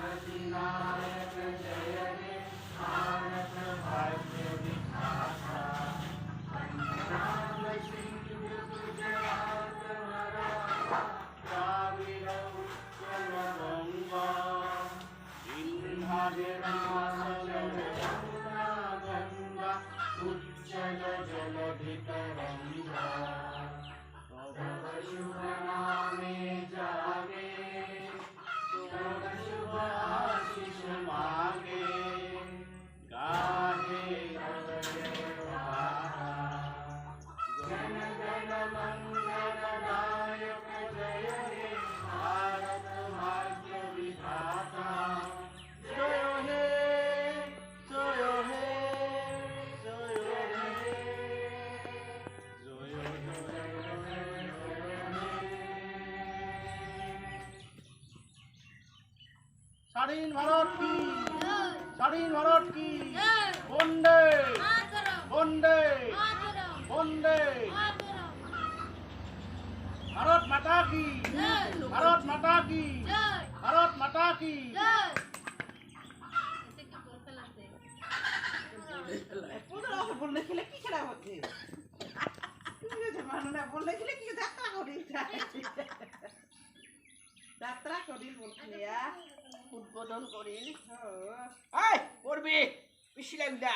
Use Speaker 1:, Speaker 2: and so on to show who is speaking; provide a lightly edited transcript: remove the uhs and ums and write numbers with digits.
Speaker 1: अधिनायक जय हे भारत भाग्य विधाता पंजाब सिंधु गुजरात मराठा द्राविड़ उत्कल गंगा विंध्याचल यमुना गंगा उज्जल जलधि तरंगा तव शुभ नामे जागे तव शुभ आशीष मांगे गाहे तव जयकारा जन गण मंगल दायक जय हे भारत भाग्य विधाता जय हे जय हे जय हे স্বাধীন ভারত কি স্বাধীন ভারত কি বন্দে বন্দে বন্দে ভারত মাতা কি ভারত মাতা কি ভারত মাতা কি
Speaker 2: বললে খেলে কি খেলা হচ্ছে বললে খেলে কি যাত্রা করি যাত্রা করি বলছিলিয়া উদ্বোধন করি করবি বেশি লাগবে